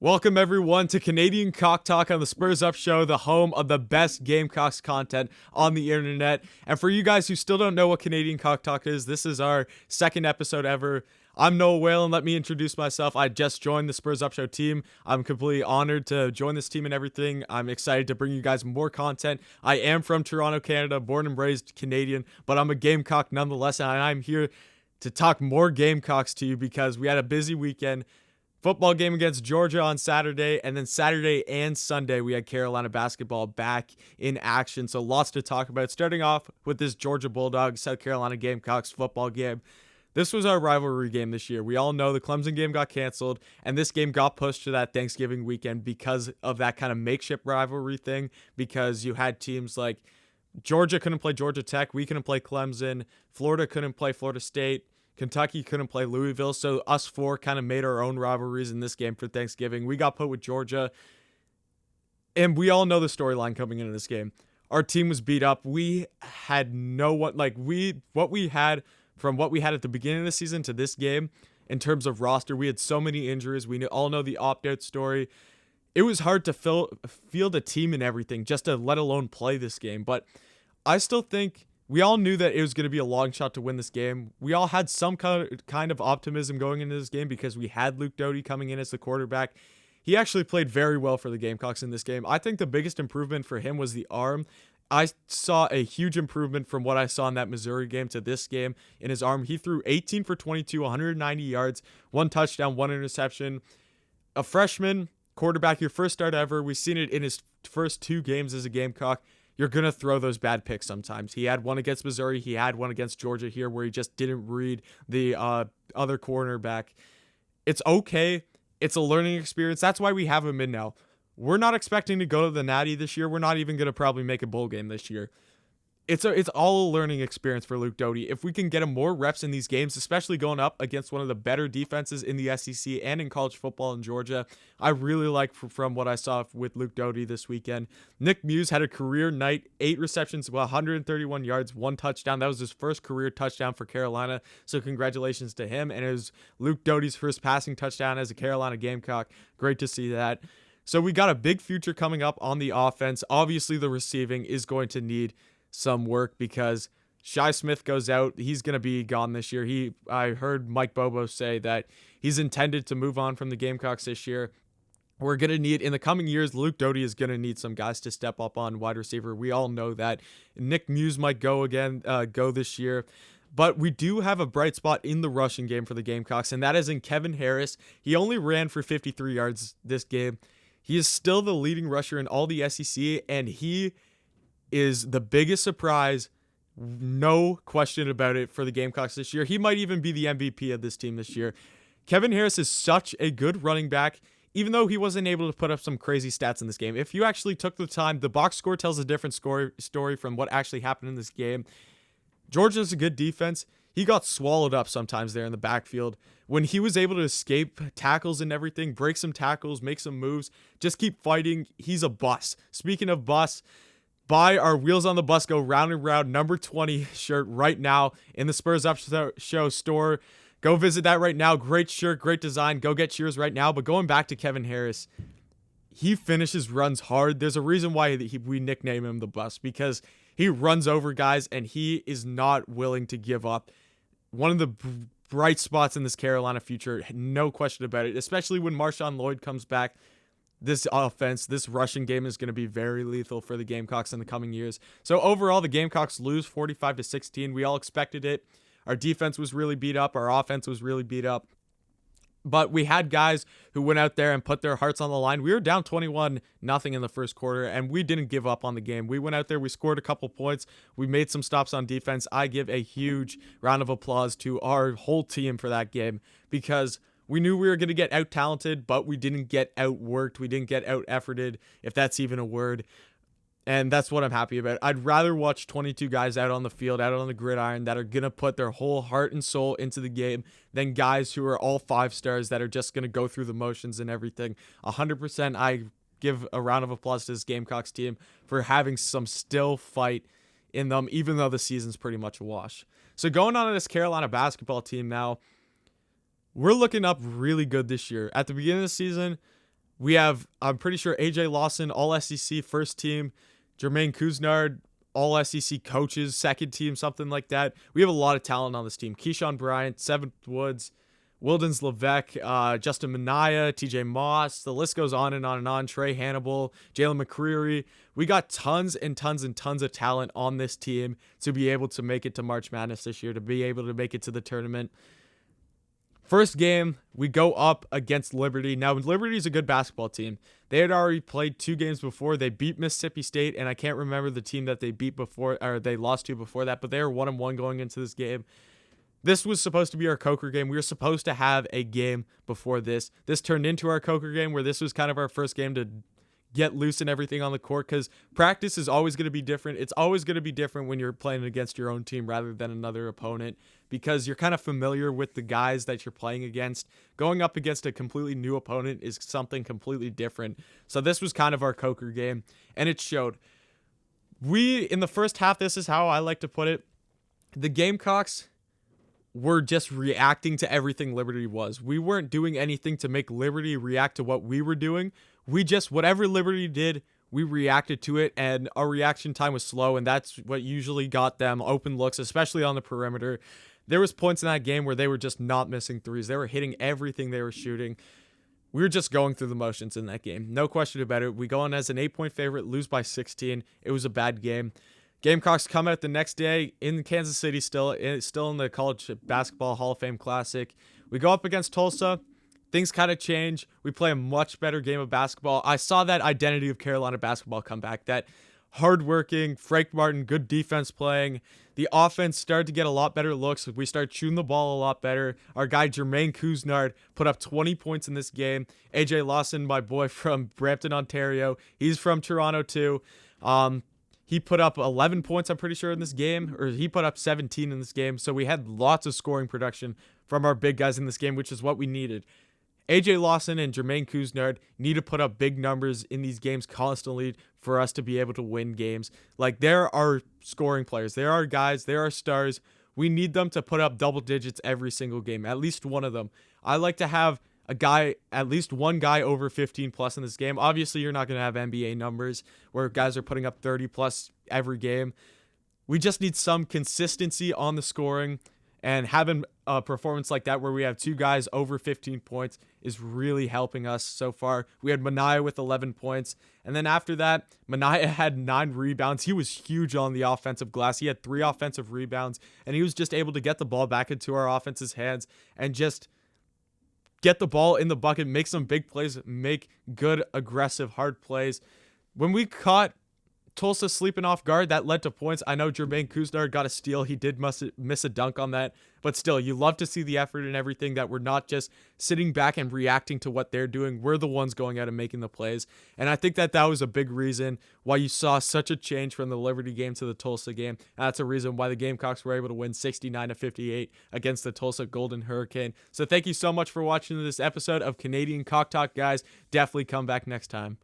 Welcome everyone to Canadian Cock Talk on the Spurs Up Show, the home of the best Gamecocks content on the internet. And for you guys who still don't know what Canadian Cock Talk is, this is our second episode ever. I'm Noah Whalen. Let me introduce myself. I just joined the Spurs Up Show team. I'm completely honored to join this team and everything. I'm excited to bring you guys more content. I am from Toronto, Canada, born and raised Canadian, but I'm a Gamecock nonetheless, and I'm here to talk more Gamecocks to you because we had a busy weekend. Football game against Georgia on Saturday, and then Saturday and Sunday we had Carolina basketball back in action. So lots to talk about. Starting off with this Georgia Bulldogs, South Carolina Gamecocks football game. This was our rivalry game this year. We all know the Clemson game got canceled, and this game got pushed to that Thanksgiving weekend because of that kind of makeshift rivalry thing, because you had teams like Georgia couldn't play Georgia Tech, we couldn't play Clemson, Florida couldn't play Florida State, Kentucky couldn't play Louisville, so us four kind of made our own rivalries in this game for Thanksgiving. We got put with Georgia, and we all know the storyline coming into this game. Our team was beat up. We had no one, what we had from what we had at the beginning of the season to this game in terms of roster. We had so many injuries. We all know the opt-out story. It was hard to field a team and everything just to let alone play this game, but I still think we all knew that it was going to be a long shot to win this game. We all had some kind of optimism going into this game because we had Luke Doty coming in as the quarterback. He actually played very well for the Gamecocks in this game. I think the biggest improvement for him was the arm. I saw a huge improvement from what I saw in that Missouri game to this game in his arm. He threw 18 for 22, 190 yards, 1 touchdown, 1 interception. A freshman quarterback, your first start ever. We've seen it in his first 2 games as a Gamecock. You're going to throw those bad picks sometimes. He had one against Missouri. He had one against Georgia here where he just didn't read the other cornerback. It's okay. It's a learning experience. That's why we have him in now. We're not expecting to go to the Natty this year. We're not even going to probably make a bowl game this year. It's all a learning experience for Luke Doty. If we can get him more reps in these games, especially going up against one of the better defenses in the SEC and in college football in Georgia, I really like from what I saw with Luke Doty this weekend. Nick Muse had a career night, 8 receptions, 131 yards, 1 touchdown. That was his first career touchdown for Carolina, so congratulations to him. And it was Luke Doty's first passing touchdown as a Carolina Gamecock. Great to see that. So we got a big future coming up on the offense. Obviously, the receiving is going to need some work because Shi Smith goes out. He's going to be gone this year. I heard Mike Bobo say that he's intended to move on from the Gamecocks this year. We're going to need, in the coming years, Luke Doty is going to need some guys to step up on wide receiver. We all know that. Nick Muse might go this year. But we do have a bright spot in the rushing game for the Gamecocks, and that is in Kevin Harris. He only ran for 53 yards this game. He is still the leading rusher in all the SEC, and he is the biggest surprise, no question about it, for the Gamecocks this year. He might even be the MVP of this team this year. Kevin Harris is such a good running back, even though he wasn't able to put up some crazy stats in this game. If you actually took the time, the box score tells a different story from what actually happened in this game. Georgia's a good defense. He got swallowed up sometimes there in the backfield. When he was able to escape tackles and everything, break some tackles, make some moves, just keep fighting, he's a bust. Speaking of bust, buy our Wheels on the Bus Go Round and Round number 20 shirt right now in the Spurs Up Show store. Go visit that right now. Great shirt, great design. Go get yours right now. But going back to Kevin Harris, he finishes runs hard. There's a reason why we nickname him the Bus, because he runs over guys and he is not willing to give up. One of the bright spots in this Carolina future, no question about it, especially when Marshawn Lloyd comes back. This offense, this rushing game is going to be very lethal for the Gamecocks in the coming years. So overall, the Gamecocks lose 45-16. We all expected it. Our defense was really beat up. Our offense was really beat up. But we had guys who went out there and put their hearts on the line. We were down 21-0 in the first quarter, and we didn't give up on the game. We went out there, we scored a couple points, we made some stops on defense. I give a huge round of applause to our whole team for that game, because we knew we were going to get out-talented, but we didn't get outworked. We didn't get out-efforted, if that's even a word. And that's what I'm happy about. I'd rather watch 22 guys out on the field, out on the gridiron, that are going to put their whole heart and soul into the game than guys who are all 5 stars that are just going to go through the motions and everything. 100%, I give a round of applause to this Gamecocks team for having some still fight in them, even though the season's pretty much a wash. So going on to this Carolina basketball team now, we're looking up really good this year. At the beginning of the season, We have, I'm pretty sure, AJ Lawson, all SEC first team, Jermaine Couisnard, all SEC coaches, second team, something like that. We have a lot of talent on this team. Keyshawn Bryant, Seventh Woods, Wildens Levesque, Justin Minaya, TJ Moss. The list goes on and on and on. Trey Hannibal, Jalen McCreary. We got tons and tons and tons of talent on this team to be able to make it to March Madness this year, to be able to make it to the tournament. First game, we go up against Liberty. Now, Liberty's a good basketball team. They had already played 2 games before. They beat Mississippi State, and I can't remember the team that they beat before, or they lost to before that, but they were 1-1 going into this game. This was supposed to be our Coker game. We were supposed to have a game before this. This turned into our Coker game, where this was kind of our first game to get loose and everything on the court, because practice is always going to be different. It's always going to be different when you're playing against your own team rather than another opponent, because you're kind of familiar with the guys that you're playing against. Going up against a completely new opponent is something completely different. So this was kind of our Coker game, and it showed. In the first half, this is how I like to put it, the Gamecocks were just reacting to everything Liberty was. We weren't doing anything to make Liberty react to what we were doing. Whatever Liberty did, we reacted to it, and our reaction time was slow, and that's what usually got them open looks, especially on the perimeter. There was points in that game where they were just not missing threes. They were hitting everything they were shooting. We were just going through the motions in that game. No question about it. We go on as an 8-point favorite, lose by 16. It was a bad game. Gamecocks come out the next day in Kansas City, still in the College Basketball Hall of Fame Classic. We go up against Tulsa. Things kind of change. We play a much better game of basketball. I saw that identity of Carolina basketball come back. That hardworking, Frank Martin, good defense playing. The offense started to get a lot better looks. We started shooting the ball a lot better. Our guy Jermaine Couisnard put up 20 points in this game. AJ Lawson, my boy from Brampton, Ontario. He's from Toronto too. He put up 11 points, I'm pretty sure, in this game, or he put up 17 in this game. So we had lots of scoring production from our big guys in this game, which is what we needed. AJ Lawson and Jermaine Couisnard need to put up big numbers in these games constantly for us to be able to win games. Like, there are scoring players. There are guys. There are stars. We need them to put up double digits every single game, at least one of them. I like to have at least one guy over 15 plus in this game. Obviously, you're not going to have NBA numbers where guys are putting up 30 plus every game. We just need some consistency on the scoring, and having a performance like that where we have 2 guys over 15 points is really helping us so far. We had Minaya with 11 points, and then after that, Minaya had 9 rebounds. He was huge on the offensive glass. He had 3 offensive rebounds, and he was just able to get the ball back into our offense's hands and just get the ball in the bucket, make some big plays, make good, aggressive, hard plays. When we caught Tulsa sleeping off guard, that led to points. I know Jermaine Couisnard got a steal. He did miss a dunk on that. But still, you love to see the effort and everything, that we're not just sitting back and reacting to what they're doing. We're the ones going out and making the plays. And I think that was a big reason why you saw such a change from the Liberty game to the Tulsa game. And that's a reason why the Gamecocks were able to win 69-58 against the Tulsa Golden Hurricane. So thank you so much for watching this episode of Canadian Cock Talk, guys. Definitely come back next time.